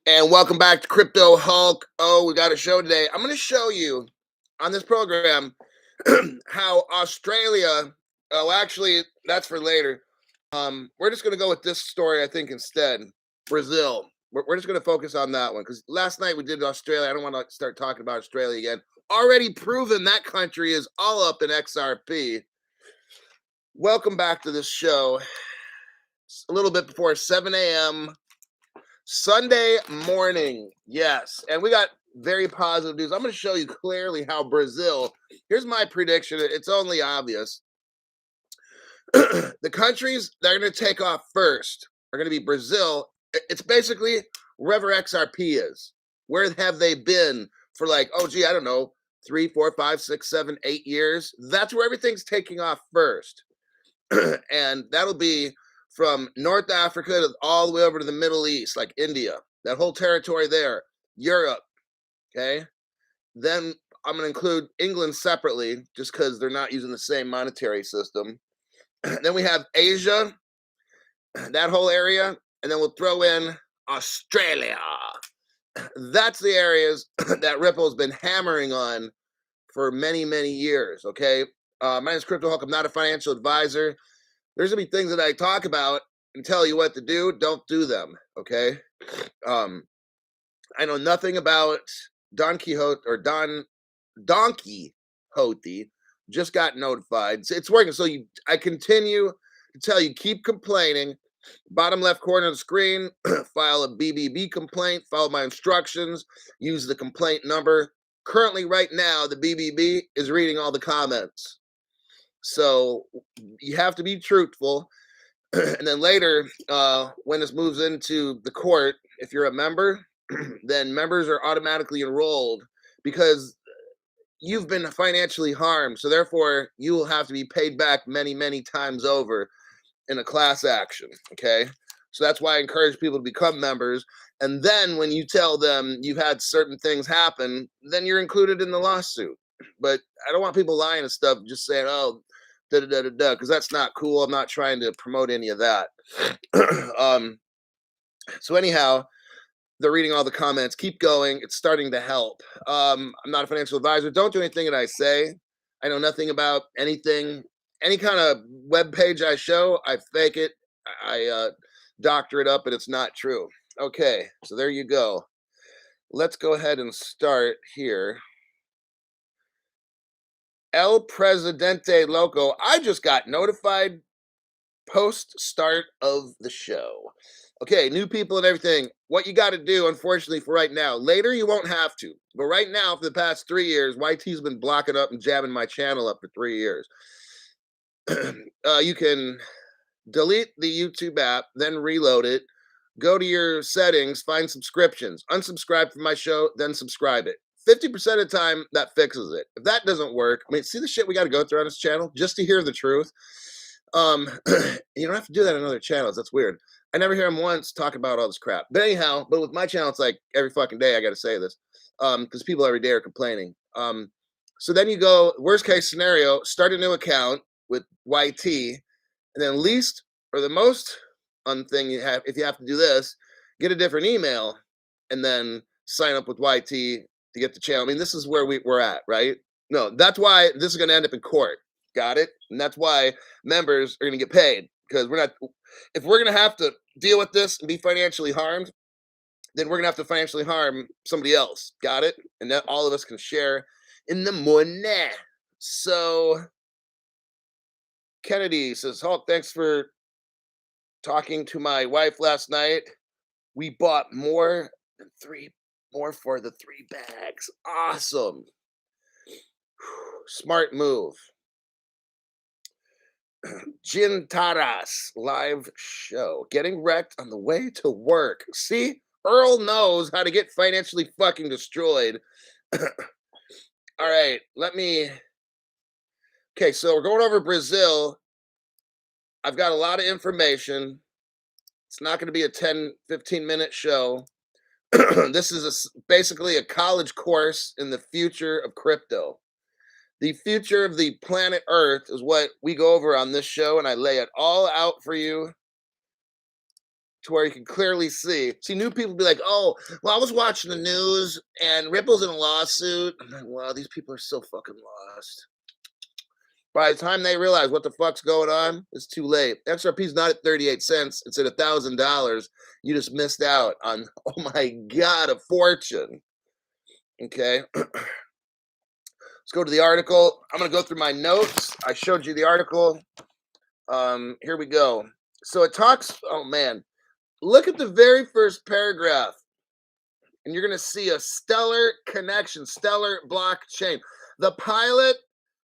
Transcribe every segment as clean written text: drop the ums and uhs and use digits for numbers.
And welcome back to Crypto Hulk. Oh, we got a show today. I'm going to show you on this program how Australia. Oh, actually, that's for later. We're just going to go with this story, I think, instead. Brazil. We're just going to focus on that one because last night we did Australia. I don't want to start talking about Australia again. Already proven that country is all up in XRP. Welcome back to this show. It's a little bit before 7 a.m. Sunday morning. Yes. And we got very positive news. I'm going to show you clearly how Brazil, here's my prediction. It's only obvious. The countries that are going to take off first are going to be Brazil. It's basically wherever XRP is. Where have they been for like, oh, gee, I don't know, 3, 4, 5, 6, 7, 8 years? That's where everything's taking off first. And that'll be from North Africa all the way over to the Middle East, like India, that whole territory there, Europe, okay? Then I'm going to include England separately just because they're not using the same monetary system. Then we have Asia, that whole area, and then we'll throw in Australia. That's the areas that Ripple's been hammering on for many, many years, okay? My name is Crypto Hulk. I'm not a financial advisor. There's gonna be things that I talk about and tell you what to do. Don't do them, okay? I know nothing about Don Quixote or Donkey Hoty. Just got notified. It's working. So I continue to tell you, keep complaining. Bottom left corner of the screen, file a BBB complaint. Follow my instructions. Use the complaint number. Currently, right now, the BBB is reading all the comments. So you have to be truthful. And then later, when this moves into the court, if you're a member, then members are automatically enrolled because you've been financially harmed. So therefore, you will have to be paid back many, many times over in a class action. Okay. So that's why I encourage people to become members. And then when you tell them you've had certain things happen, then you're included in the lawsuit. But I don't want people lying and stuff, just saying, oh, da da da da da, because that's not cool. I'm not trying to promote any of that. So anyhow, they're reading all the comments. Keep going. It's starting to help. I'm not a financial advisor. Don't do anything that I say. I know nothing about anything. Any kind of web page I show, I fake it. I doctor it up, and it's not true. Okay, so there you go. Let's go ahead and start here. El Presidente Loco. I just got notified post start of the show. Okay, new people and everything. What you got to do, unfortunately, for right now. Later, you won't have to. But right now, for the past 3 years, YT's been blocking up and jamming my channel up for 3 years. You can delete the YouTube app, then reload it. Go to your settings, find subscriptions. Unsubscribe from my show, then subscribe it. 50% of the time, that fixes it. If that doesn't work, I mean, see the shit we got to go through on this channel just to hear the truth. You don't have to do that on other channels. That's weird. I never hear him once talk about all this crap. But anyhow, but with my channel, it's like every fucking day I got to say this, because people every day are complaining. So then you go worst case scenario, start a new account with YT, and then least or the most thing you have, if you have to do this, get a different email, and then sign up with YT to get the channel. I mean, this is where we're at, right? No, that's why this is going to end up in court. Got it? And that's why members are going to get paid because if we're going to have to deal with this and be financially harmed, then we're going to have to financially harm somebody else. Got it? And that all of us can share in the money. So Kennedy says, Hulk, thanks for talking to my wife last night. We bought more for the 3 bags. Awesome. Smart move. Jin Taras live show. Getting wrecked on the way to work. See, Earl knows how to get financially fucking destroyed. All right, okay, so we're going over Brazil. I've got a lot of information. It's not going to be a 10-15 minute show. This is basically a college course in the future of crypto. The future of the planet Earth is what we go over on this show, and I lay it all out for you to where you can clearly see. See, new people be like, "Oh, well, I was watching the news and Ripple's in a lawsuit." I'm like, "Wow, these people are so fucking lost." By the time they realize what the fuck's going on, it's too late. XRP's not at 38 cents; it's at $1,000. You just missed out on, oh my god, a fortune. Okay, let's go to the article. I'm gonna go through my notes. I showed you the article. Here we go. So it talks. Oh man, look at the very first paragraph, and you're going to see a stellar connection, stellar blockchain. The pilot,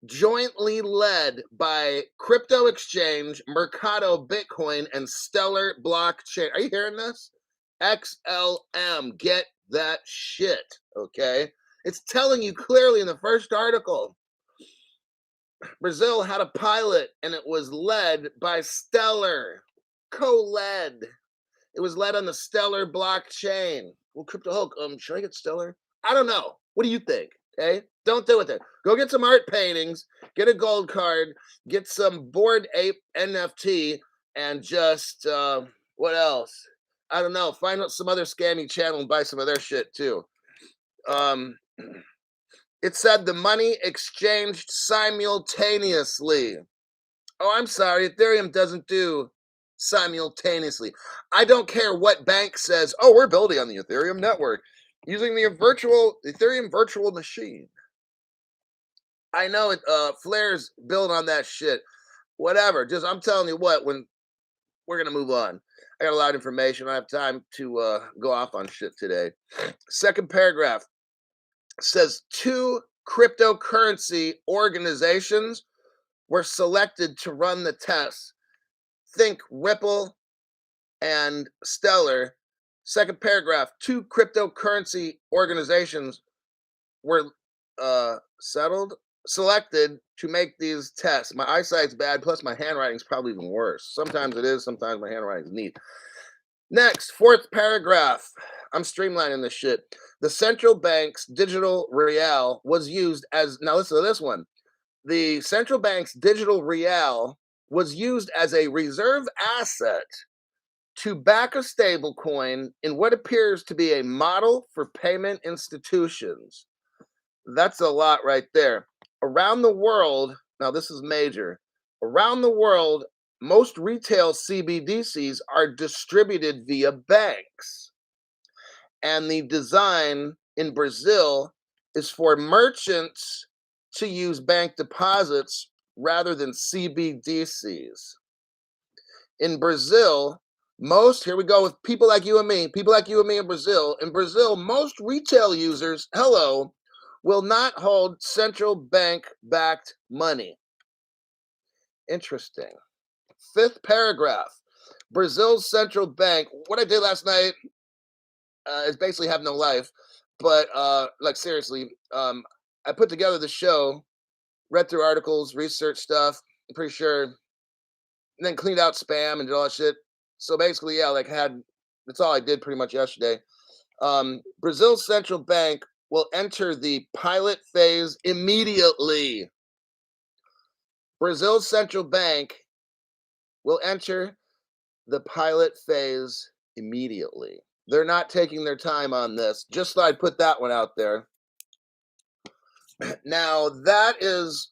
jointly led by crypto exchange, Mercado Bitcoin, and Stellar Blockchain. Are you hearing this? XLM. Get that shit. Okay. It's telling you clearly in the first article. Brazil had a pilot, and it was led by Stellar, co-led. It was led on the Stellar blockchain. Well, Crypto Hulk, should I get Stellar? I don't know. What do you think? Okay, don't do it. Go get some art paintings, get a gold card, get some Bored Ape NFT, and just what else? I don't know. Find out some other scammy channel and buy some of their shit too. It said the money exchanged simultaneously. Oh, I'm sorry. Ethereum doesn't do simultaneously. I don't care what bank says, "Oh, we're building on the Ethereum network using the Ethereum virtual machine." I know it. Flair's built on that shit. Whatever. Just I'm telling you what. When we're gonna move on, I got a lot of information. I have time to go off on shit today. Second paragraph says 2 cryptocurrency organizations were selected to run the tests. Think Ripple and Stellar. Second paragraph, 2 cryptocurrency organizations were selected to make these tests. My eyesight's bad, plus my handwriting's probably even worse. Sometimes it is, sometimes my handwriting's neat. Next, fourth paragraph. I'm streamlining this shit. The central bank's digital real was used as, now listen to this one. The central bank's digital real was used as a reserve asset to back a stablecoin in what appears to be a model for payment institutions. That's a lot right there. Around the world, now this is major. Around the world, most retail CBDCs are distributed via banks. And the design in Brazil is for merchants to use bank deposits rather than CBDCs. In Brazil, here we go with people like you and me in Brazil. In Brazil, most retail users, will not hold central bank backed money. Interesting. Fifth paragraph. Brazil's central bank. What I did last night is basically have no life, but like seriously, I put together the show, read through articles, research stuff. I'm pretty sure, and then cleaned out spam and did all that shit. So basically, yeah, that's all I did pretty much yesterday. Brazil's central bank will enter the pilot phase immediately. Brazil's central bank will enter the pilot phase immediately. They're not taking their time on this. Just thought I'd put that one out there. Now, that is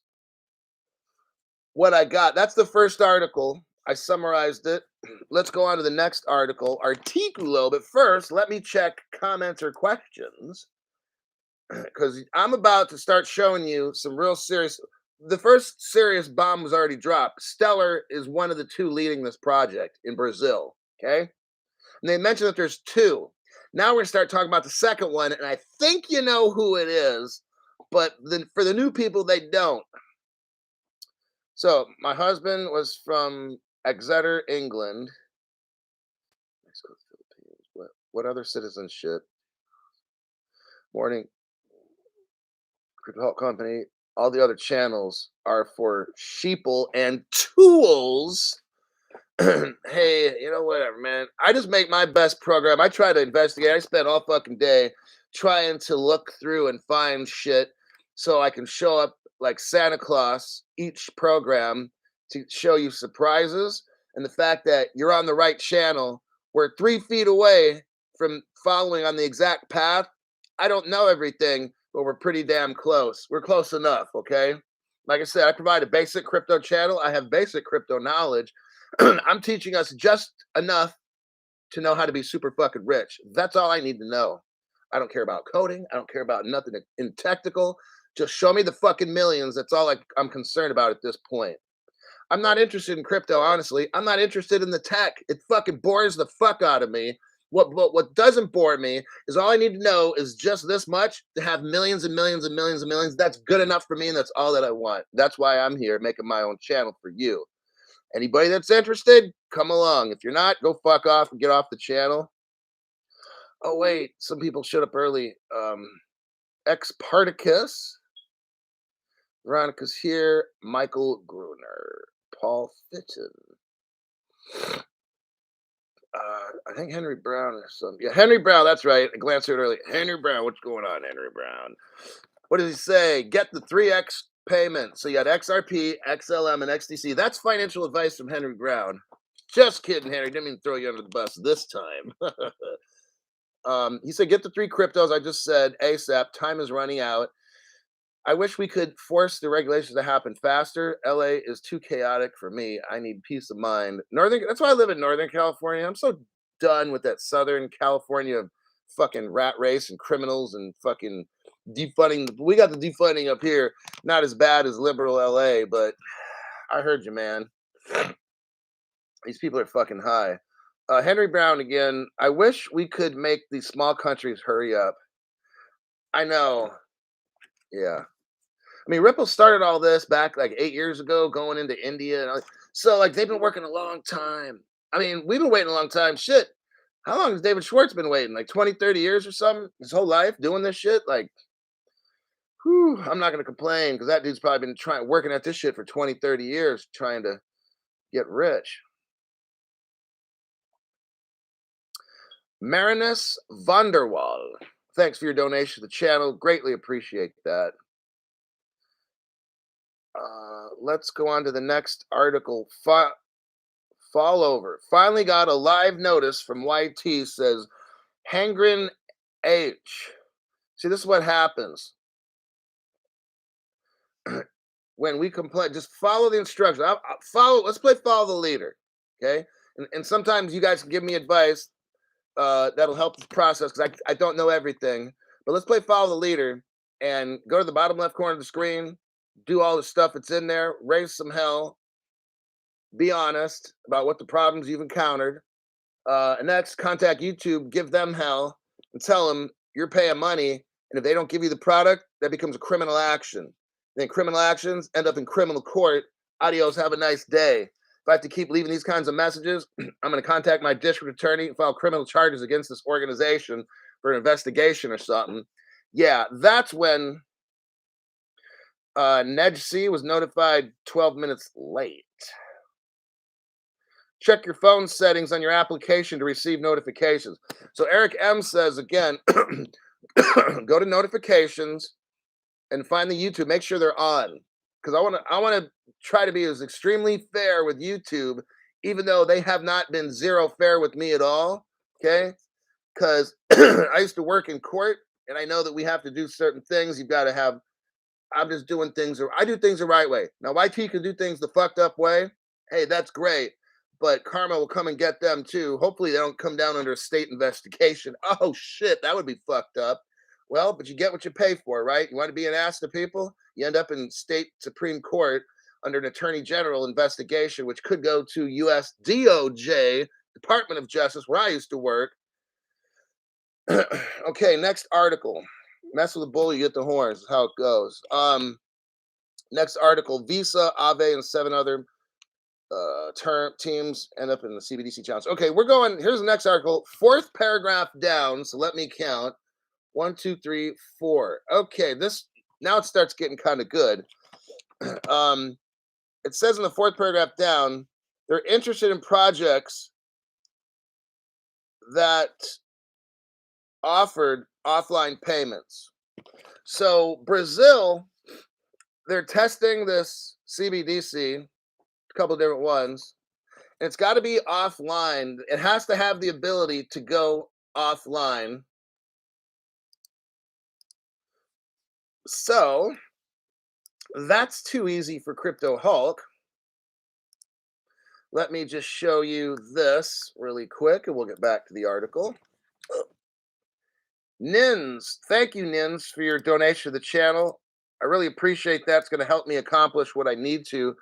what I got. That's the first article. I summarized it. Let's go on to the next articulo. But first, let me check comments or questions, because I'm about to start showing you some real serious. The first serious bomb was already dropped. Stellar is one of the 2 leading this project in Brazil. Okay. And they mentioned that there's 2. Now we're going to start talking about the second one. And I think you know who it is, but for the new people, they don't. So my husband was from Exeter, England. What other citizenship? Morning. Crypto Hulk Company. All the other channels are for sheeple and tools. Hey, whatever, man. I just make my best program. I try to investigate. I spend all fucking day trying to look through and find shit so I can show up like Santa Claus each program to show you surprises and the fact that you're on the right channel We're 3 feet away from following on the exact path. I don't know everything, but we're pretty damn close. We're close enough, okay? Like I said, I provide a basic crypto channel. I have basic crypto knowledge. I'm teaching us just enough to know how to be super fucking rich. That's all I need to know. I don't care about coding. I don't care about nothing in technical. Just show me the fucking millions. That's all I'm concerned about at this point. I'm not interested in crypto, honestly. I'm not interested in the tech. It fucking bores the fuck out of me. What doesn't bore me is all I need to know is just this much to have millions and millions and millions and millions. That's good enough for me, and that's all that I want. That's why I'm here making my own channel for you. Anybody that's interested, come along. If you're not, go fuck off and get off the channel. Oh wait, some people showed up early. Ex Particus, Veronica's here. Michael Gruner, Paul Fitton. I think Henry Brown or something. Yeah, Henry Brown. That's right. I glanced at it early. Henry Brown. What's going on, Henry Brown? What does he say? Get the 3x payment. So you had XRP, XLM, and XDC. That's financial advice from Henry Brown. Just kidding, Henry. Didn't mean to throw you under the bus this time. He said, get the 3 cryptos I just said ASAP. Time is running out. I wish we could force the regulations to happen faster. LA is too chaotic for me. I need peace of mind. That's why I live in Northern California. I'm so done with that Southern California fucking rat race and criminals and fucking defunding. We got the defunding up here. Not as bad as liberal LA, but I heard you, man. These people are fucking high. Henry Brown again. I wish we could make these small countries hurry up. I know. Yeah. I mean, Ripple started all this back like 8 years ago, going into India. So, like, they've been working a long time. I mean, we've been waiting a long time. Shit. How long has David Schwartz been waiting? Like 20, 30 years or something? His whole life doing this shit? Like, whew, I'm not going to complain because that dude's probably been working at this shit for 20, 30 years trying to get rich. Marinus Vanderwall. Thanks for your donation to the channel. Greatly appreciate that. Let's go on to the next article. Fall over. Finally got a live notice from YT says Hangren H. See, this is what happens when we complain. Just follow the instructions. Let's play follow the leader. Okay. And sometimes you guys can give me advice that'll help the process because I don't know everything. But let's play follow the leader and go to the bottom left corner of the screen. Do all the stuff that's in there. Raise some hell. Be honest about what the problems you've encountered. And next, contact YouTube, give them hell, and tell them you're paying money. And if they don't give you the product, that becomes a criminal action. Then criminal actions end up in criminal court. Adios, have a nice day. If I have to keep leaving these kinds of messages, I'm going to contact my district attorney and file criminal charges against this organization for an investigation or something. Yeah, that's when NEDC was notified 12 minutes late. Check your phone settings on your application to receive notifications. So Eric M says again, go to notifications and find the YouTube. Make sure they're on because I want to try to be as extremely fair with YouTube, even though they have not been zero fair with me at all. Okay, because I used to work in court and I know that we have to do certain things. You've got to have. I'm just doing things, or I do things the right way. Now, YT can do things the fucked up way. Hey, that's great. But karma will come and get them too. Hopefully, they don't come down under a state investigation. Oh, shit, that would be fucked up. Well, but you get what you pay for, right? You want to be an ass to people? You end up in state Supreme Court under an attorney general investigation, which could go to U.S. DOJ, Department of Justice, where I used to work. Okay, next article. Mess with the bull, you get the horns. Is how it goes. Next article: Visa, Aave, and 7 other teams end up in the Cbdc challenge. Okay, we're going. Here's the next article. 4th paragraph down. So let me count. 1, 2, 3, 4. Okay, this now it starts getting kind of good. It says in the 4th paragraph down, they're interested in projects that offered offline payments. So Brazil, they're testing this Cbdc, a couple of different ones, It's got to be offline. It has to have the ability to go offline. So that's too easy for Crypto Hulk. Let me just show you this really quick and we'll get back to the article. Nins, thank you, Nins, for your donation to the channel. I really appreciate that. It's going to help me accomplish what I need to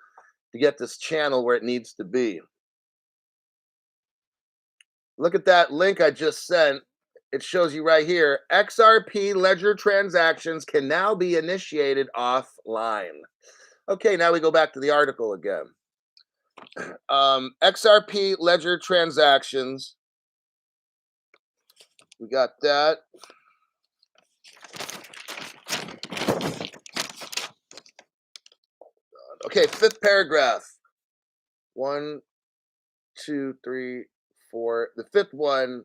get this channel where it needs to be. Look at that link I just sent. It shows you right here. XRP ledger transactions can now be initiated offline. Okay, now we go back to the article again. XRP ledger transactions. We got that. Okay, fifth paragraph. 1, 2, 3, 4. The fifth one.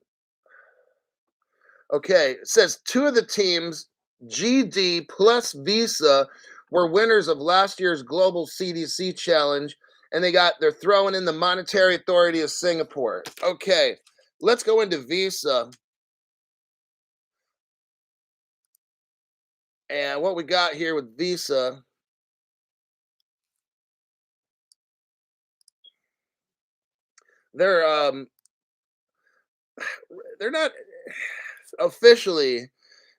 Okay, it says two of the teams, GD plus Visa, were winners of last year's global CDC challenge, and they're throwing in the Monetary Authority of Singapore. Okay, let's go into Visa. And what we got here with Visa, they're not officially,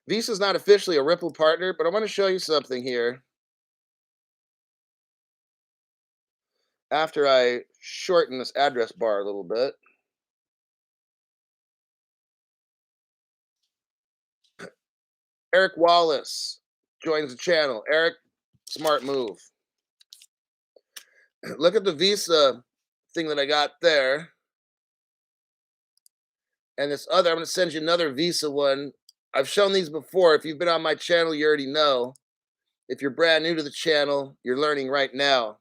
Visa's not officially a Ripple partner, but I want to show you something here. After I shorten this address bar a little bit. Eric Wallace joins the channel. Eric, smart move. Look at the Visa thing that I got there. And this other, I'm going to send you another Visa one. I've shown these before. If you've been on my channel, you already know. If you're brand new to the channel, you're learning right now.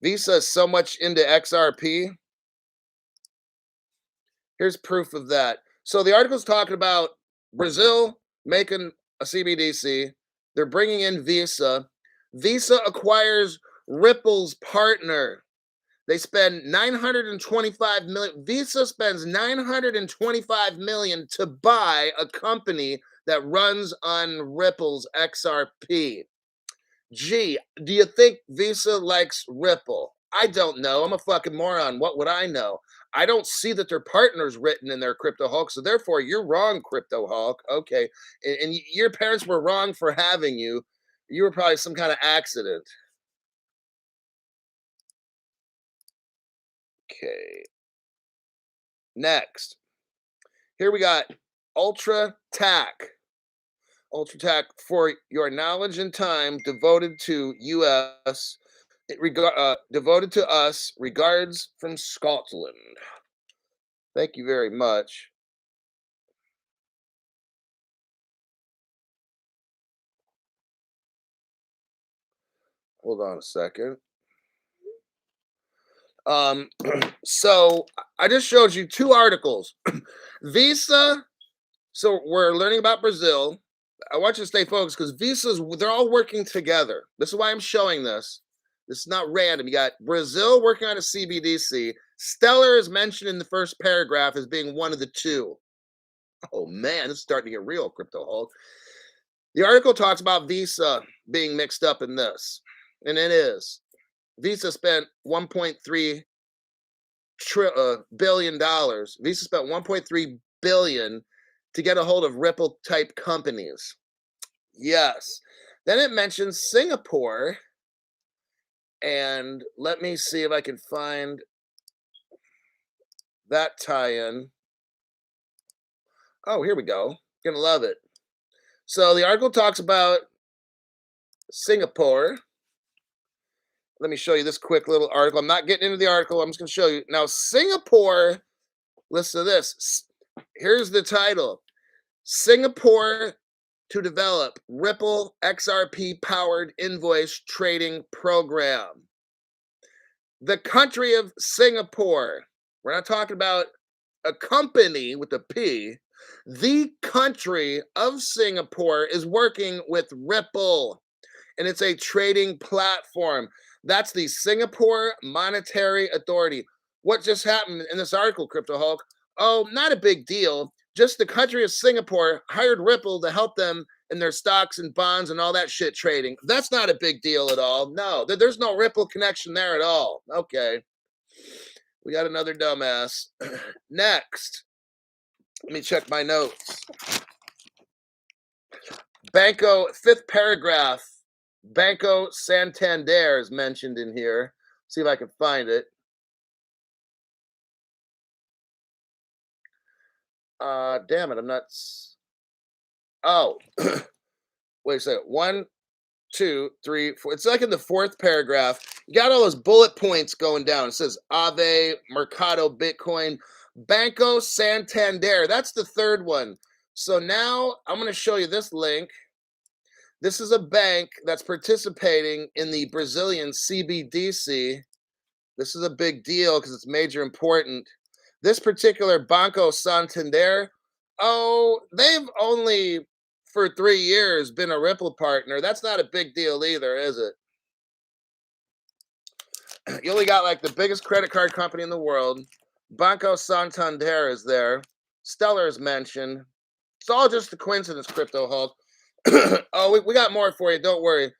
Visa is so much into XRP. Here's proof of that. So the article's talking about Brazil making a CBDC. They're bringing in Visa. Visa acquires Ripple's partner. They spend 925 million. Visa spends 925 million to buy a company that runs on Ripple's XRP. Gee, do you think Visa likes Ripple? I don't know. I'm a fucking moron. What would I know? I don't see that their partner's written in their Crypto Hulk, so therefore you're wrong, Crypto Hulk. Okay, and your parents were wrong for having you. You were probably some kind of accident. Okay. Next. Here we got Ultra TAC. Ultra TAC, for your knowledge and time devoted to us, devoted to us, regards from Scotland. Thank you very much. Hold on a second. So I just showed you two articles. Visa. So we're learning about Brazil. I want you to stay focused because they're all working together. This is why I'm showing this. This is not random. You got Brazil working on a CBDC. Stellar is mentioned in the first paragraph as being one of the two. Oh man, this is starting to get real, Crypto Hulk. The article talks about Visa being mixed up in this, and it is. Visa spent $1.3 billion. Visa spent $1.3 billion to get a hold of Ripple type companies. Yes. Then it mentions Singapore. And let me see if I can find that tie-in. Oh, here we go. Gonna love it. So the article talks about Singapore. Let me show you this quick little article. I'm not getting into the article. I'm just gonna show you. Now, Singapore, listen to this. Here's the title. Singapore to develop Ripple XRP powered invoice trading program. The country of Singapore. We're not talking about a company with a P. The country of Singapore is working with Ripple, and it's a trading platform. That's the Singapore Monetary Authority. What just happened in this article, Crypto Hulk? Oh, not a big deal. Just the country of Singapore hired Ripple to help them in their stocks and bonds and all that shit trading. That's not a big deal at all. No, there's no Ripple connection there at all. Okay. We got another dumbass. Next, let me check my notes. Banco, fifth paragraph. Banco Santander is mentioned in here. See if I can find it. Damn it, I'm not. Oh, wait a second. 1, 2, 3, 4. It's like in the fourth paragraph. You got all those bullet points going down. It says Ave, Mercado, Bitcoin, Banco Santander. That's the third one. So now I'm going to show you this link. This is a bank that's participating in the Brazilian Cbdc. This is a big deal because it's major important. This particular Banco Santander, oh, they've only for 3 years been a Ripple partner. That's not a big deal either, is it? You only got like the biggest credit card company in the world. Banco Santander is there. Stellar is mentioned. It's all just a coincidence, Crypto Hulk. Oh, we got more for you. Don't worry.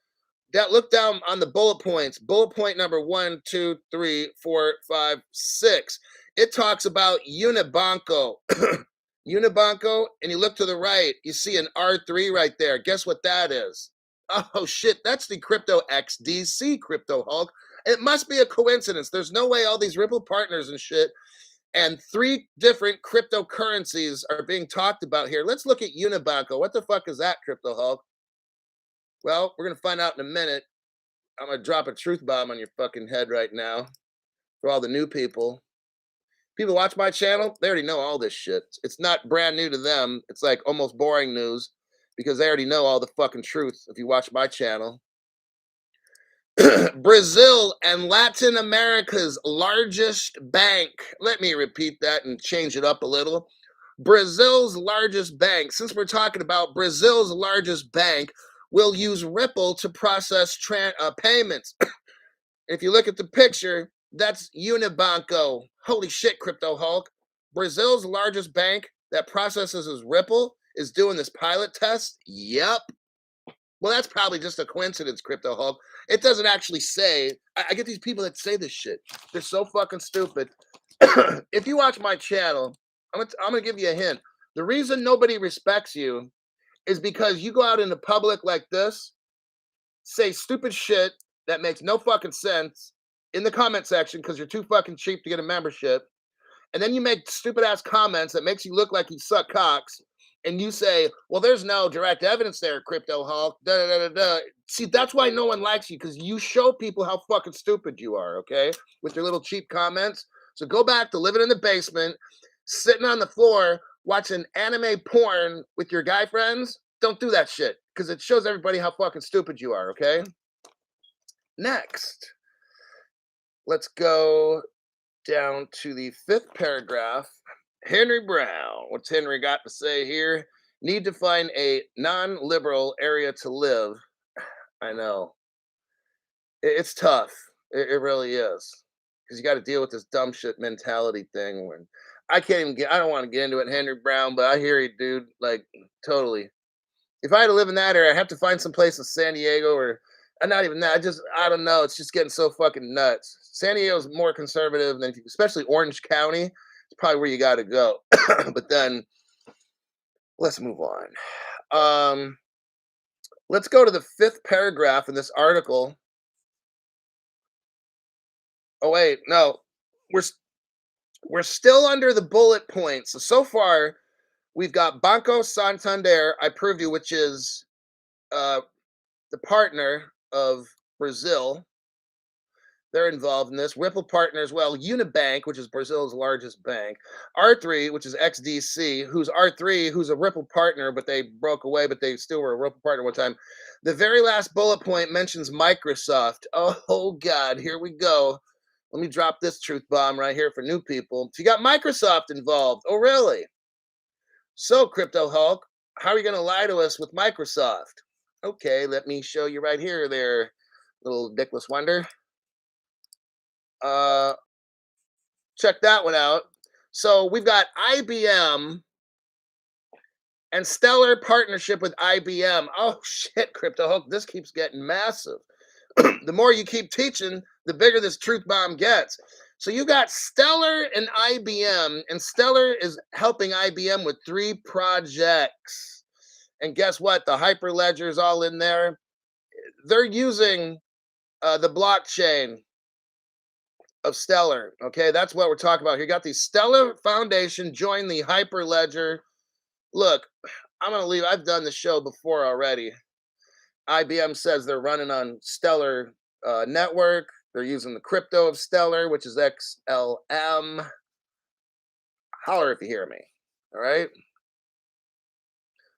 Look down on the bullet points. Bullet point number 1, 2, 3, 4, 5, 6. It talks about Unibanco. Unibanco, and you look to the right, you see an R3 right there. Guess what that is? Oh shit, that's the crypto XDC, Crypto Hulk. It must be a coincidence. There's no way all these Ripple partners and shit and 3 different cryptocurrencies are being talked about here. Let's look at Unibanco. What the fuck is that, Crypto Hulk? Well, we're going to find out in a minute. I'm going to drop a truth bomb on your fucking head right now for all the new people. People watch my channel, they already know all this shit. It's not brand new to them. It's like almost boring news because they already know all the fucking truth if you watch my channel. Brazil and Latin America's largest bank. Let me repeat that and change it up a little. Brazil's largest bank, since we're talking about Brazil's largest bank, will use Ripple to process payments. If you look at the picture, that's Unibanco. Holy shit, Crypto Hulk. Brazil's largest bank that processes as Ripple is doing this pilot test? Yep. Well, that's probably just a coincidence, Crypto Hulk. It doesn't actually say. I get these people that say this shit. They're so fucking stupid. If you watch my channel, I'm gonna give you a hint. The reason nobody respects you is because you go out into public like this, say stupid shit that makes no fucking sense in the comment section because you're too fucking cheap to get a membership, and then you make stupid ass comments that makes you look like you suck cocks, and you say, well, there's no direct evidence there, Crypto Hulk. Da, da, da, da. See, that's why no one likes you, because you show people how fucking stupid you are, okay? With your little cheap comments. So go back to living in the basement, sitting on the floor, watching anime porn with your guy friends. Don't do that shit, because it shows everybody how fucking stupid you are, okay? Next, let's go down to the 5th paragraph. Henry Brown. What's Henry got to say here? Need to find a non-liberal area to live. I know. It's tough. It really is. Because you got to deal with this dumb shit mentality thing. When I don't want to get into it, Henry Brown, but I hear you, dude. Like, totally. If I had to live in that area, I'd have to find some place in San Diego or not even that. I don't know. It's just getting so fucking nuts. San Diego's more conservative than, especially Orange County. It's probably where you got to go. But then let's move on. Let's go to the 5th paragraph in this article. Oh wait, no, we're still under the bullet points. So far, we've got Banco Santander. I proved you, which is the partner of Brazil. They're involved in this. Ripple partner as well. Unibank, which is Brazil's largest bank. R3, which is XDC, who's R3, who's a Ripple partner, but they broke away, but they still were a Ripple partner one time. The very last bullet point mentions Microsoft. Oh, God, here we go. Let me drop this truth bomb right here for new people. So you got Microsoft involved. Oh, really? So, Crypto Hulk, how are you going to lie to us with Microsoft? Okay, let me show you right here there, little dickless wonder. Check that one out. So we've got IBM and Stellar partnership with IBM. Oh shit, Crypto Hulk, this keeps getting massive. The more you keep teaching, the bigger this truth bomb gets. So you got Stellar and IBM, and Stellar is helping IBM with 3 projects. And guess what? The Hyperledger is all in there. They're using the blockchain of Stellar. Okay, that's what we're talking about. You got the Stellar Foundation join the Hyperledger. Look, I'm gonna leave. I've done the show before already. IBM says they're running on Stellar network. They're using the crypto of Stellar, which is XLM. Holler if you hear me. All right.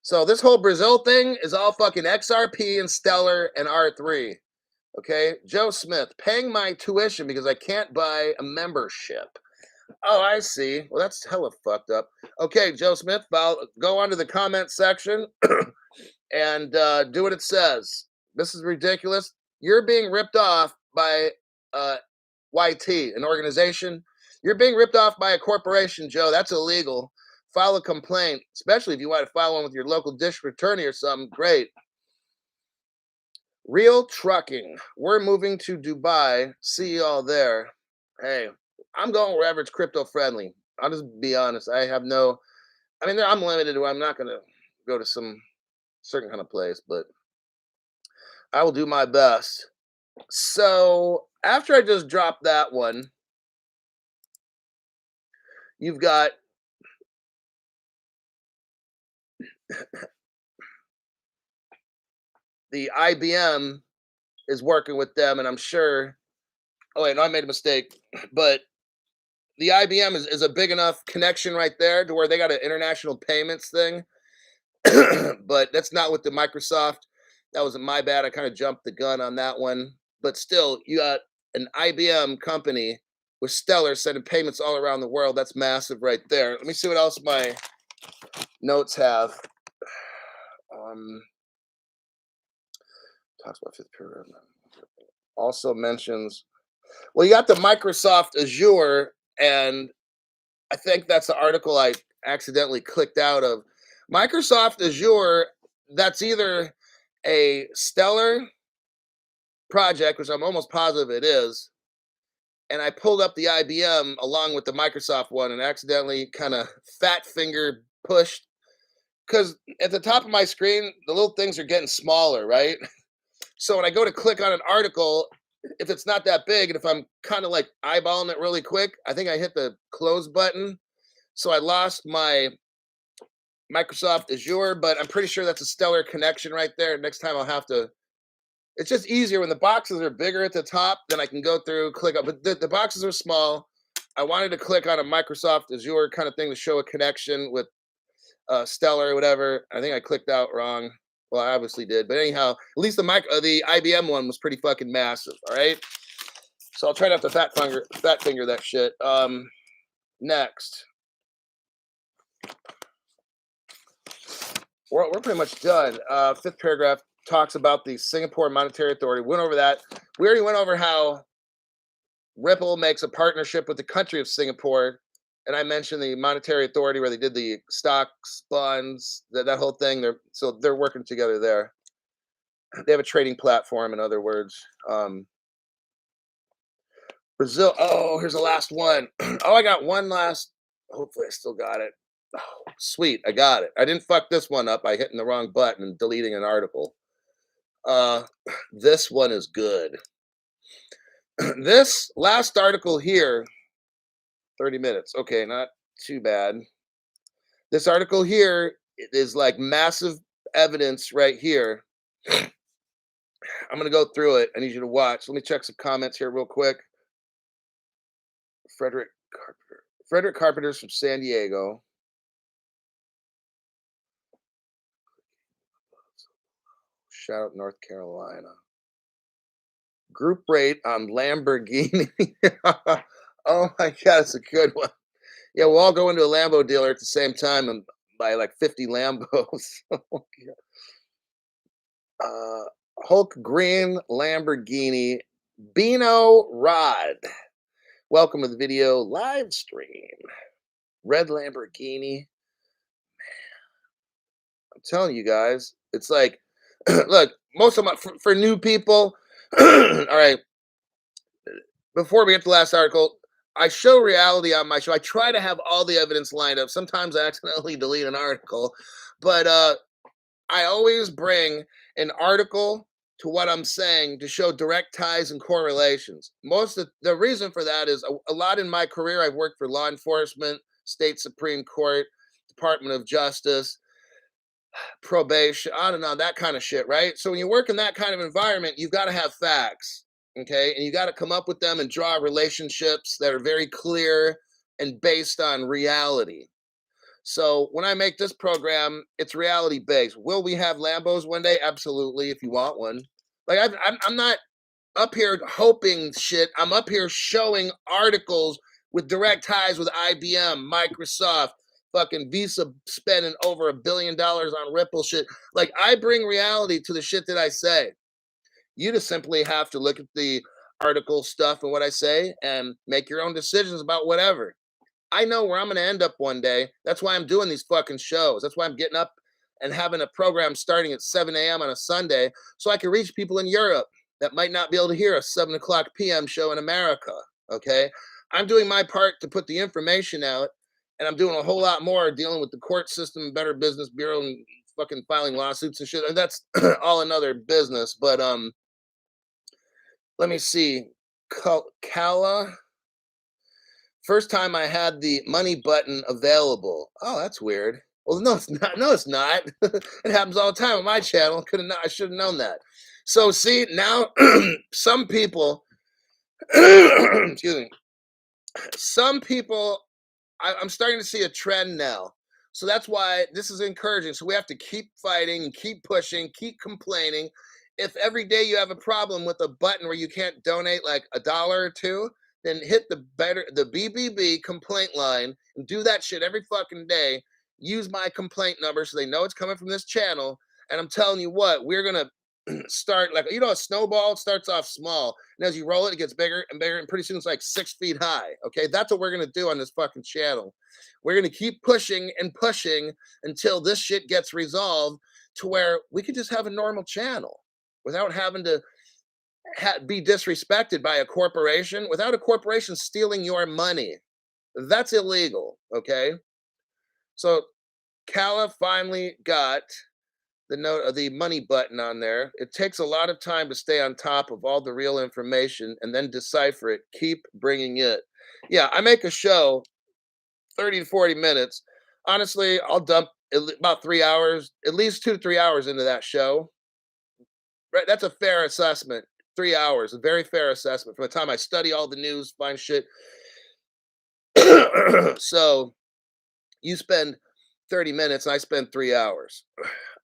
So this whole Brazil thing is all fucking XRP and Stellar and R3. Okay. Joe Smith paying my tuition because I can't buy a membership. Oh, I see. Well, that's hella fucked up. Okay, Joe Smith, go onto the comment section and do what it says. This is ridiculous. You're being ripped off by YT, an organization. You're being ripped off by a corporation, Joe. That's illegal. File a complaint, especially if you want to file one with your local district attorney or something. Great. Real trucking. We're moving to Dubai. See you all there. Hey, I'm going wherever it's crypto friendly. I'll just be honest. I have no, I mean, I'm limited. I'm not going to go to some certain kind of place, but I will do my best. So after I just dropped that one, you've got the IBM is working with them, and I'm sure. Oh wait, no, I made a mistake. But the IBM is a big enough connection right there to where they got an international payments thing. But that's not with the Microsoft. That was my bad. I kind of jumped the gun on that one. But still, you got an IBM company with Stellar sending payments all around the world. That's massive right there. Let me see what else my notes have. Talks about fifth period. Also mentions, well, you got the Microsoft Azure, and I think that's the article I accidentally clicked out of. Microsoft Azure, that's either a Stellar project, which I'm almost positive it is, and I pulled up the IBM along with the Microsoft one and accidentally kind of fat finger pushed, because at the top of my screen, the little things are getting smaller, right? So when I go to click on an article, if it's not that big, and if I'm kind of like eyeballing it really quick, I think I hit the close button. So I lost my Microsoft Azure, but I'm pretty sure that's a Stellar connection right there. Next time I'll have to. It's just easier when the boxes are bigger at the top, then I can go through, click up. But the boxes are small. I wanted to click on a Microsoft Azure kind of thing to show a connection with Stellar or whatever. I think I clicked out wrong. Well, I obviously did, but anyhow, at least the IBM one was pretty fucking massive. All right, so I'll try not to fat finger that shit. Next, we're pretty much done. Fifth paragraph talks about the Singapore Monetary Authority. Went over that. We already went over how Ripple makes a partnership with the country of Singapore, and I mentioned the Monetary Authority where they did the stocks, bonds, that whole thing. They're working together there. They have a trading platform, in other words. Brazil. Oh, here's the last one. Oh, I got one last. Hopefully, I still got it. Oh, sweet, I got it. I didn't fuck this one up by hitting the wrong button and deleting an article. This one is good. This last article here, 30 minutes. Okay, not too bad. This article here is like massive evidence right here. I'm going to go through it. I need you to watch. Let me check some comments here real quick. Frederick Carpenter. Frederick Carpenter's from San Diego. Shout out North Carolina. Group rate on Lamborghini. Oh my God, it's a good one. Yeah, we'll all go into a Lambo dealer at the same time and buy like 50 Lambos. Hulk Green Lamborghini Beano Rod. Welcome to the video live stream. Red Lamborghini. I'm telling you guys, it's like, look, most of my, for new people, all right, before we get to the last article, I show reality on my show. I try to have all the evidence lined up. Sometimes I accidentally delete an article, but I always bring an article to what I'm saying to show direct ties and correlations. Most of the reason for that is a lot in my career. I've worked for law enforcement, state Supreme Court, Department of Justice, probation, I don't know, that kind of shit, right? So when you work in that kind of environment, you've got to have facts, okay? And you got to come up with them and draw relationships that are very clear and based on reality. So when I make this program, it's reality based. Will we have Lambos one day? Absolutely, if you want one. Like I'm not up here hoping shit. I'm up here showing articles with direct ties with IBM, Microsoft, fucking Visa spending over $1 billion on Ripple shit. Like I bring reality to the shit that I say. You just simply have to look at the article stuff and what I say and make your own decisions about whatever. I know where I'm going to end up one day. That's why I'm doing these fucking shows. That's why I'm getting up and having a program starting at 7 a.m. on a Sunday so I can reach people in Europe that might not be able to hear a 7 o'clock p.m. show in America. Okay. I'm doing my part to put the information out, and I'm doing a whole lot more dealing with the court system, Better Business Bureau, and fucking filing lawsuits and shit. And that's all another business. But let me see. Kala. First time I had the money button available. Oh, that's weird. Well, no, it's not. No, it's not. It happens all the time on my channel. Could have not. I should have known that. So, see now, some people, excuse me, some people, I'm starting to see a trend now. So that's why this is encouraging. So we have to keep fighting, keep pushing, keep complaining. If every day you have a problem with a button where you can't donate like $1 or $2, then hit the BBB complaint line and do that shit every fucking day. Use my complaint number so they know it's coming from this channel. And I'm telling you what, we're gonna start like a snowball starts off small, and as you roll it, it gets bigger and bigger, and pretty soon it's like 6 feet high. Okay, that's what we're gonna do on this fucking channel. We're gonna keep pushing and pushing until this shit gets resolved to where we could just have a normal channel without having to be disrespected by a corporation, without a corporation stealing your money. That's illegal. Okay, so Kala finally got the note of the money button on there. It takes a lot of time to stay on top of all the real information and then decipher it. Keep bringing it. Yeah, I make a show 30 to 40 minutes. Honestly, I'll dump about 3 hours, at least 2 to 3 hours into that show. Right, that's a fair assessment. 3 hours, a very fair assessment from the time I study all the news, find shit. So you spend 30 minutes, and I spend 3 hours.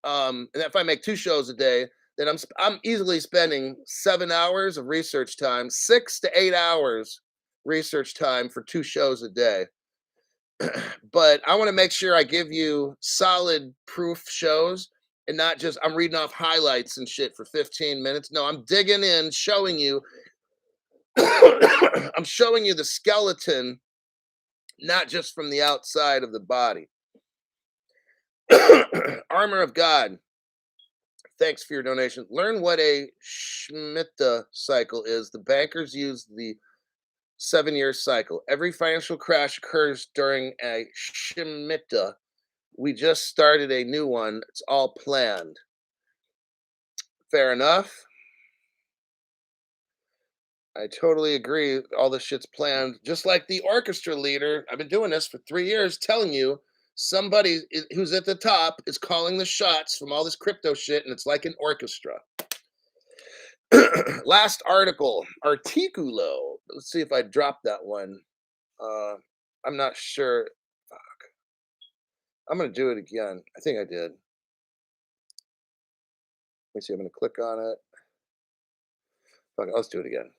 And if I make 2 shows a day, then I'm easily spending 7 hours of research time, 6 to 8 hours research time for 2 shows a day. But I want to make sure I give you solid proof shows and not just I'm reading off highlights and shit for 15 minutes. No, I'm digging in, showing you. I'm showing you the skeleton, not just from the outside of the body. Armor of God. Thanks for your donation. Learn what a Shemitah cycle is. The bankers use the 7-year cycle. Every financial crash occurs during a Shemitah. We just started a new one. It's all planned. Fair enough. I totally agree. All this shit's planned. Just like the orchestra leader. I've been doing this for 3 years, telling you somebody who's at the top is calling the shots from all this crypto shit, and it's like an orchestra. Last articulo. Let's see if I dropped that one. I'm not sure. Fuck. I'm gonna do it again. I think I did. Let me see. I'm gonna click on it. Fuck it, let's do it again.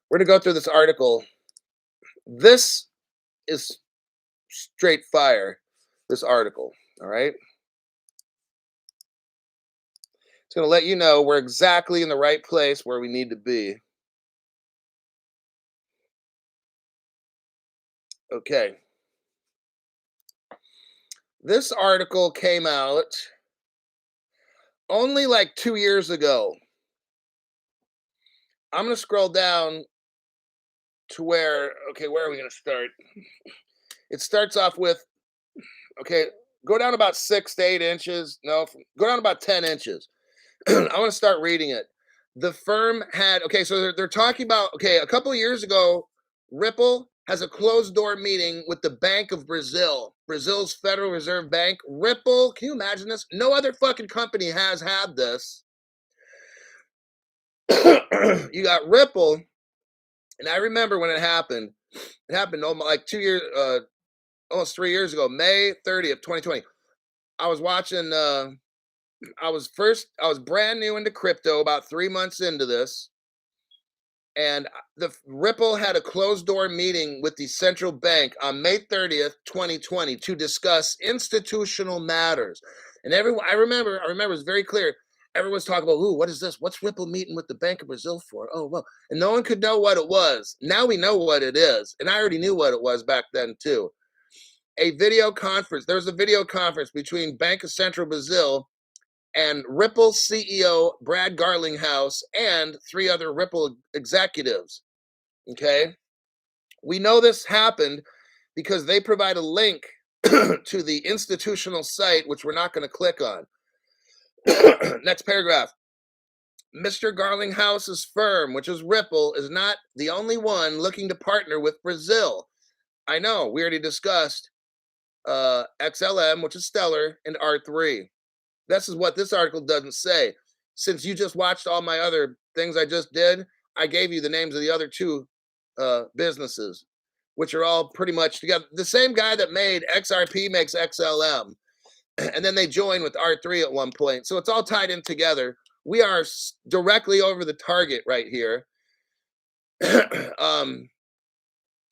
We're gonna go through this article. This is straight fire. This article. All right. It's gonna let you know we're exactly in the right place where we need to be. Okay. This article came out only like 2 years ago. I'm going to scroll down to where, okay, where are we going to start? It starts off with, okay, go down about 6 to 8 inches. No, go down about 10 inches. I want to start reading it. The firm had, okay, so they're talking about, okay, a couple of years ago, Ripple has a closed door meeting with the Bank of Brazil, Brazil's Federal Reserve Bank. Ripple, can you imagine this? No other fucking company has had this. You got Ripple, and I remember when it happened. It happened almost like 2 years, almost 3 years ago, May 30th, 2020. I was watching. I was brand new into crypto, about 3 months into this, and the Ripple had a closed door meeting with the central bank on May 30th, 2020, to discuss institutional matters. And everyone, I remember, it was very clear. Everyone's talking about, ooh, what is this? What's Ripple meeting with the Bank of Brazil for? Oh, well, and no one could know what it was. Now we know what it is, and I already knew what it was back then too. A video conference. There was a video conference between Bank of Central Brazil and Ripple CEO Brad Garlinghouse and three other Ripple executives. Okay. We know this happened because they provide a link to the institutional site, which we're not going to click on. Next paragraph. Mr. Garlinghouse's firm, which is Ripple, is not the only one looking to partner with Brazil. I know, we already discussed XLM, which is Stellar, and R3. This is what this article doesn't say. Since you just watched all my other things I just did, I gave you the names of the other two businesses, which are all pretty much together. The same guy that made XRP makes XLM, and then they join with R3 at one point. So it's all tied in together. We are directly over the target right here.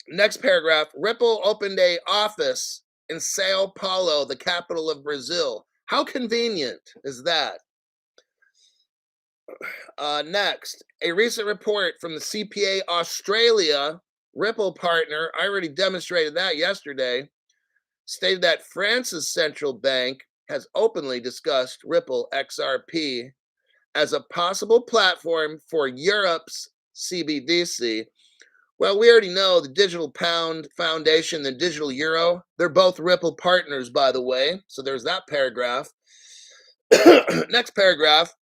Next paragraph. Ripple opened a office in Sao Paulo, the capital of Brazil. How convenient is that? Next, a recent report from the CPA Australia, Ripple partner, I already demonstrated that yesterday, stated that France's central bank has openly discussed Ripple XRP as a possible platform for Europe's Cbdc. Well, we already know the Digital Pound Foundation, the Digital Euro, they're both Ripple partners, by the way. So there's that paragraph. Next paragraph.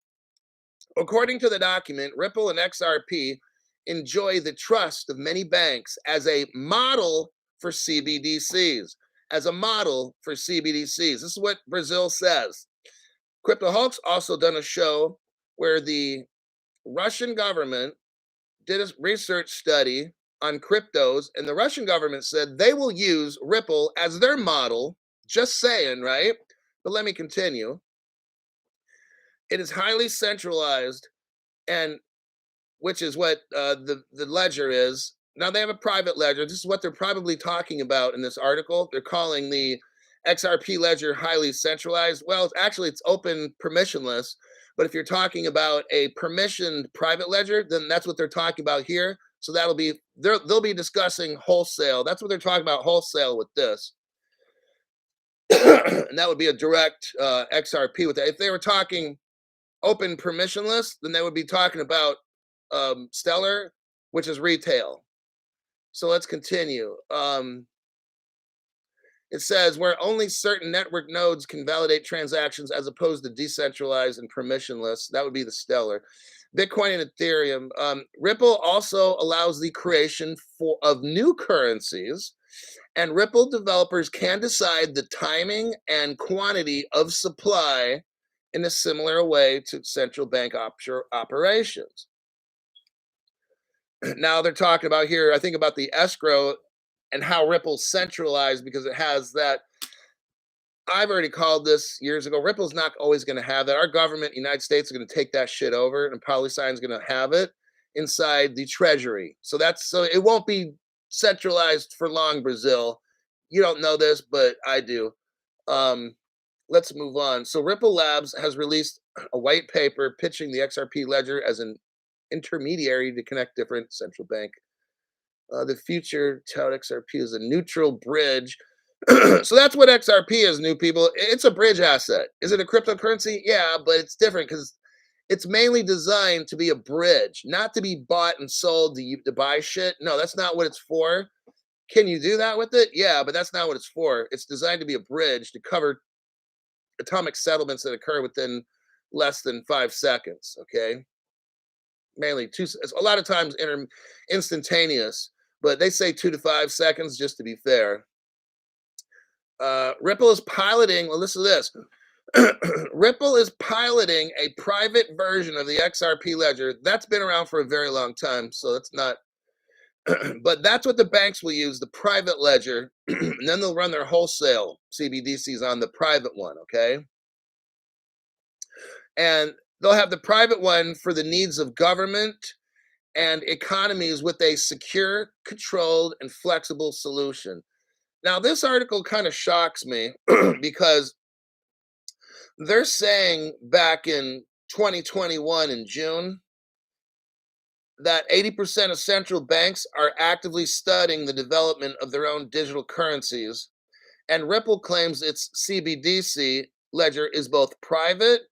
According to the document, Ripple and XRP enjoy the trust of many banks as a model for CBDCs. As a model for CBDCs. This is what Brazil says. Crypto Hulk's also done a show where the Russian government did a research study on cryptos, and the Russian government said they will use Ripple as their model. Just saying, right? But let me continue. It is highly centralized, and which is what the ledger is. Now they have a private ledger. This is what they're probably talking about in this article. They're calling the XRP ledger highly centralized. Well, it's open permissionless. But if you're talking about a permissioned private ledger, then that's what they're talking about here. So that'll be they'll be discussing wholesale. That's what they're talking about, wholesale, with this. And that would be a direct XRP with that. If they were talking open permissionless, then they would be talking about Stellar, which is retail. So let's continue. It says where only certain network nodes can validate transactions as opposed to decentralized and permissionless. That would be the Stellar. Bitcoin and Ethereum. Ripple also allows the creation of new currencies, and Ripple developers can decide the timing and quantity of supply in a similar way to central bank operations. Now they're talking about here, I think, about the escrow and how Ripple's centralized because it has that. I've already called this years ago. Ripple's not always going to have that. Our government, United States, is going to take that shit over, and PolySign's going to have it inside the treasury. So it won't be centralized for long, Brazil. You don't know this, but I do. Let's move on. So Ripple Labs has released a white paper pitching the XRP ledger as an intermediary to connect different central bank The future tout XRP is a neutral bridge. So that's what XRP is, new people. It's a bridge asset. Is it a cryptocurrency? Yeah, but it's different because it's mainly designed to be a bridge, not to be bought and sold to buy shit. No, that's not what it's for. Can you do that with it? Yeah, but that's not what it's for. It's designed to be a bridge to cover atomic settlements that occur within less than 5 seconds. Okay, mainly two. It's a lot of times instantaneous, but they say 2 to 5 seconds just to be fair. Ripple is piloting. Well, listen to this. Ripple is piloting a private version of the XRP ledger that's been around for a very long time, so that's not. But that's what the banks will use, the private ledger, and then they'll run their wholesale CBDCs on the private one. Okay, and they'll have the private one for the needs of government and economies with a secure, controlled, and flexible solution. Now, this article kind of shocks me because they're saying back in 2021 in June that 80% of central banks are actively studying the development of their own digital currencies. And Ripple claims its CBDC ledger is both private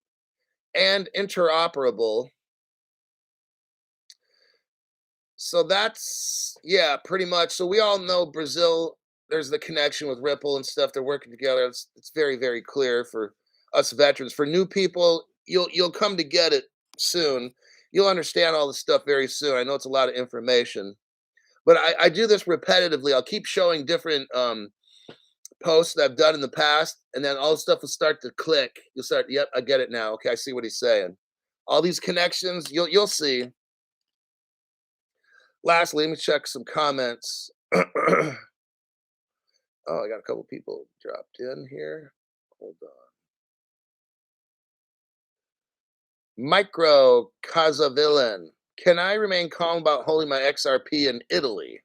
and interoperable. So that's, yeah, pretty much. So we all know Brazil, there's the connection with Ripple and stuff. They're working together. It's very, very clear for us veterans. For new people, you'll come to get it soon. You'll understand all this stuff very soon. I know it's a lot of information, but I do this repetitively. I'll keep showing different posts that I've done in the past, and then all the stuff will start to click. You'll start, yep, I get it now. Okay, I see what he's saying. All these connections, you'll see. Lastly, let me check some comments. Oh, I got a couple people dropped in here. Hold on. Micro Casavillan. Can I remain calm about holding my XRP in Italy?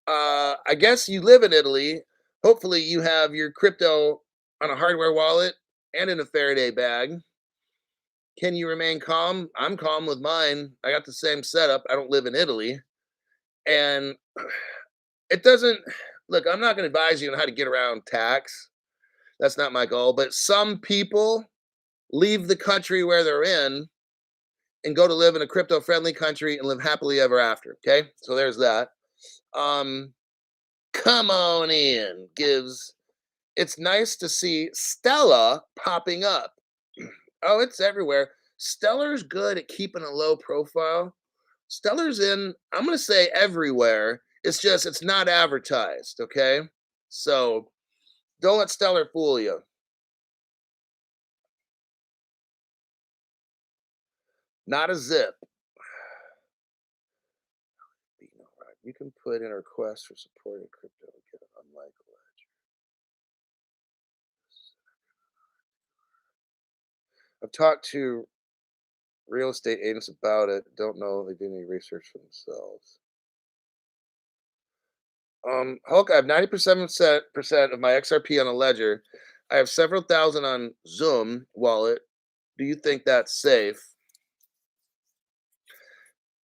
I guess you live in Italy. Hopefully, you have your crypto on a hardware wallet and in a Faraday bag. Can you remain calm? I'm calm with mine. I got the same setup. I don't live in Italy. And it doesn't look, I'm not going to advise you on how to get around tax. That's not my goal. But some people leave the country where they're in and go to live in a crypto friendly country and live happily ever after. Okay. So there's that. Um, Come on in gives, it's nice to see Stella popping up. Oh, it's everywhere. Stellar's good at keeping a low profile. Stellar's in, I'm going to say everywhere. It's just, it's not advertised. Okay. So don't let Stellar fool you. Not a zip. You can put in a request for supporting crypto and get an unlike ledger. I've talked to real estate agents about it. Don't know if they did any research for themselves. Hulk, I have 90% of my XRP on a ledger. I have several thousand on Zoom wallet. Do you think that's safe?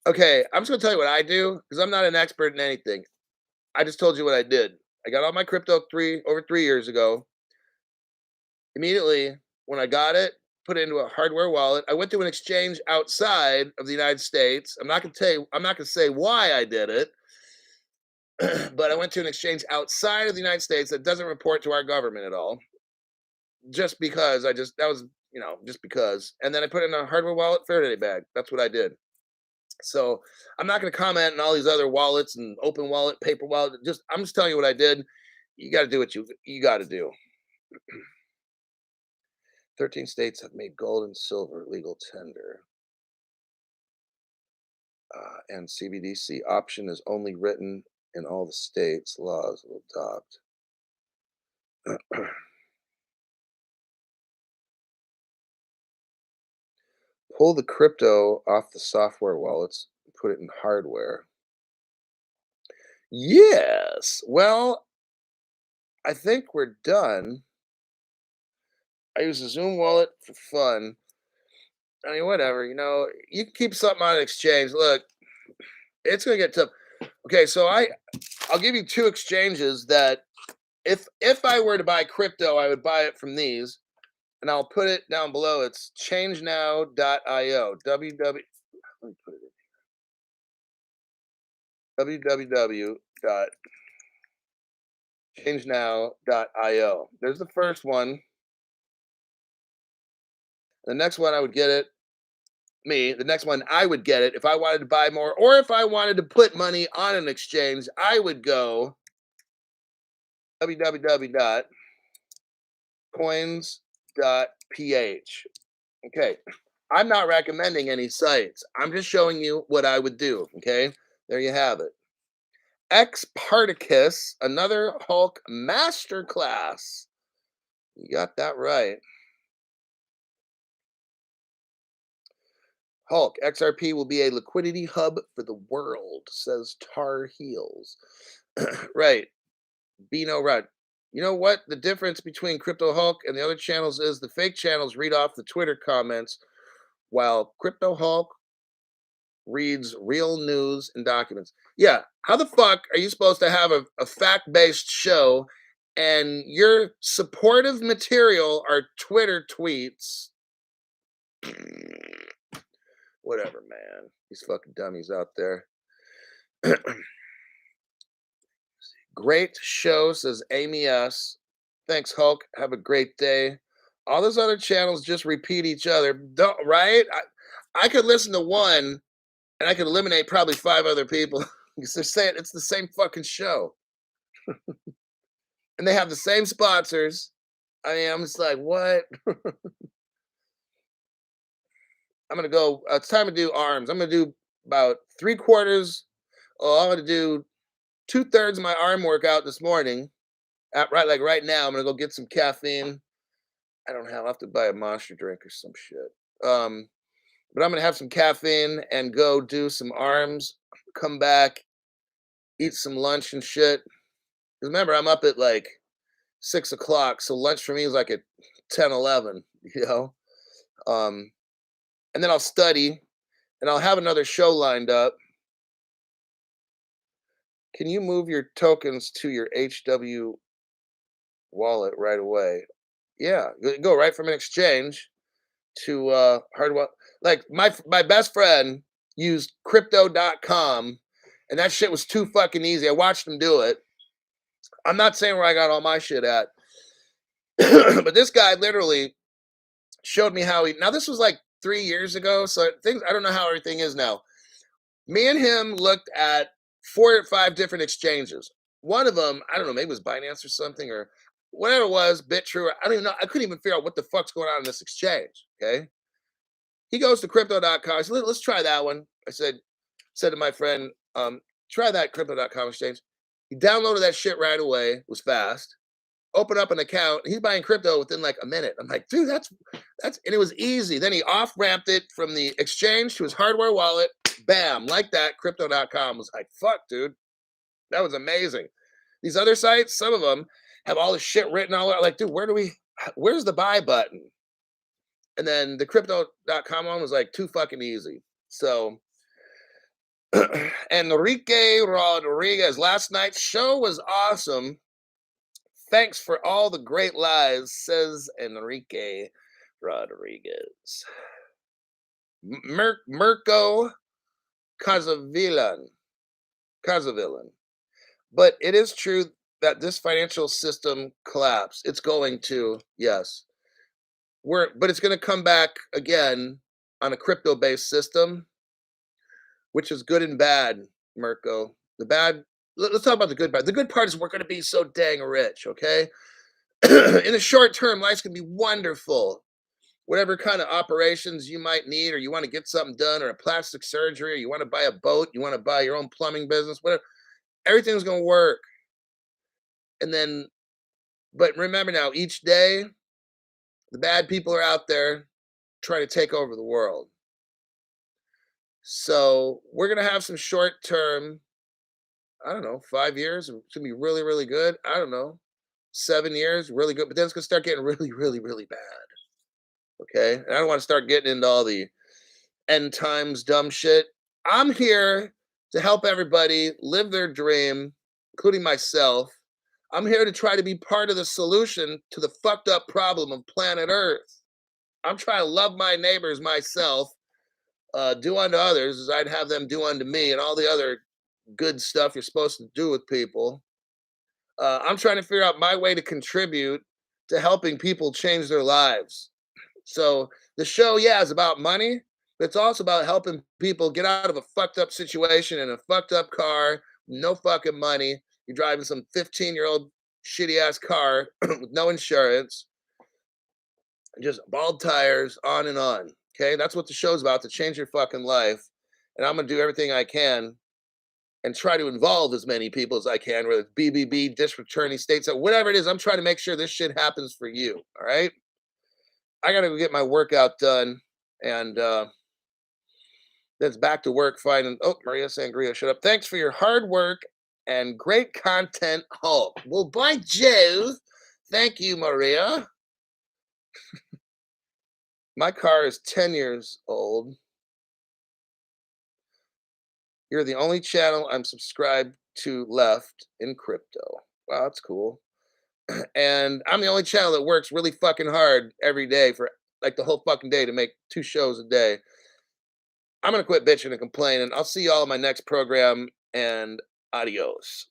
Okay, I'm just gonna tell you what I do because I'm not an expert in anything. I just told you what I did. I got all my crypto over 3 years ago. Immediately when I got it, put it into a hardware wallet. I went to an exchange outside of the United States. I'm not gonna tell you, I'm not gonna say why I did it, but I went to an exchange outside of the United States that doesn't report to our government at all. Just because I just that was, just because. And then I put it in a hardware wallet, Faraday bag. That's what I did. So I'm not going to comment on all these other wallets and open wallet, paper wallet. Just I'm just telling you what I did. You got to do what you got to do. 13 states have made gold and silver legal tender, and CBDC option is only written in all the states. Laws will adopt. Pull the crypto off the software wallets, and put it in hardware. Yes. Well, I think we're done. I use a Zoom wallet for fun. I mean, whatever, you can keep something on exchange. Look, It's gonna get tough. Okay, so I'll give you two exchanges that if I were to buy crypto, I would buy it from these, and I'll put it down below. It's changenow.io. Let me put it in www.changenow.io. There's the first one. The next one I would get it. The next one I would get it if I wanted to buy more, or if I wanted to put money on an exchange, I would go www.coins.ph. Okay. I'm not recommending any sites. I'm just showing you what I would do. Okay. There you have it. X Particus, another Hulk masterclass. You got that right. Hulk XRP will be a liquidity hub for the world, says Tar Heels. Right. Bino Rudd. You know what? The difference between Crypto Hulk and the other channels is the fake channels read off the Twitter comments, while Crypto Hulk reads real news and documents. Yeah. How the fuck are you supposed to have a fact based show and your supportive material are Twitter tweets? Whatever, man. These fucking dummies out there. Great show, says Amy S. Thanks, Hulk. Have a great day. All those other channels just repeat each other. Don't, right? I could listen to one and I could eliminate probably 5 other people because they're saying it's the same fucking show. And they have the same sponsors. I mean, I'm just like, what? I'm going to go. It's time to do arms. I'm going to do about 3/4. Oh, I'm going to do 2/3 of my arm workout this morning. Right now, I'm going to go get some caffeine. I'll have to buy a monster drink or some shit. But I'm going to have some caffeine and go do some arms, come back, eat some lunch and shit. 'Cause remember, I'm up at like 6 o'clock. So lunch for me is like at 10, 11, you know? And then I'll study and I'll have another show lined up. Can you move your tokens to your HW wallet right away? Yeah, go right from an exchange to hardware. Like my best friend used crypto.com and that shit was too fucking easy. I watched him do it. I'm not saying where I got all my shit at, but this guy literally showed me how now this was like 3 years ago, so things I don't know how everything is now. Me and him looked at 4 or 5 different exchanges. One of them, I don't know, maybe it was Binance or something or whatever it was, BitTrue. I don't even know. I couldn't even figure out what the fuck's going on in this exchange. Okay. He goes to crypto.com. I said, let's try that one. I said to my friend, try that crypto.com exchange. He downloaded that shit right away. It was fast. Open up an account. He's buying crypto within like a minute. I'm like, dude, that's, and it was easy. Then he off ramped it from the exchange to his hardware wallet. Bam, like that. Crypto.com was like, fuck, dude. That was amazing. These other sites, some of them have all this shit written all out. Like, dude, where's the buy button? And then the crypto.com one was like too fucking easy. So, Enrique Rodriguez, last night's show was awesome. Thanks for all the great lies, says Enrique Rodriguez. Mirko Casavillan. But it is true that this financial system collapsed. It's going to, yes. But it's going to come back again on a crypto-based system, which is good and bad, Mirko. Let's talk about the good part. The good part is we're going to be so dang rich, okay? In the short term, life's going to be wonderful. Whatever kind of operations you might need, or you want to get something done, or a plastic surgery, or you want to buy a boat, you want to buy your own plumbing business, whatever, everything's going to work. And then, but remember now, each day, the bad people are out there trying to take over the world. So we're going to have some short term, I don't know, 5 years. It's going to be really, really good. I don't know, 7 years, really good. But then it's going to start getting really, really, really bad. Okay. And I don't want to start getting into all the end times dumb shit. I'm here to help everybody live their dream, including myself. I'm here to try to be part of the solution to the fucked up problem of planet Earth. I'm trying to love my neighbors myself, do unto others as I'd have them do unto me, and all the other good stuff you're supposed to do with people. I'm trying to figure out my way to contribute to helping people change their lives. So the show, yeah, is about money, but it's also about helping people get out of a fucked up situation in a fucked up car, no fucking money. You're driving some 15-year-old shitty ass car with no insurance, just bald tires, on and on. Okay, that's what the show's about, to change your fucking life. And I'm gonna do everything I can and try to involve as many people as I can, whether it's BBB, district attorney, states, whatever it is. I'm trying to make sure this shit happens for you. All right. I gotta go get my workout done, and then it's back to work finding. Oh, Maria Sangria, shut up. Thanks for your hard work and great content, Hulk. Well, by Jove, thank you, Maria. My car is 10 years old. You're the only channel I'm subscribed to left in crypto. Wow, that's cool. And I'm the only channel that works really fucking hard every day for like the whole fucking day to make 2 shows a day. I'm gonna quit bitching and complaining. I'll see y'all in my next program, and adios.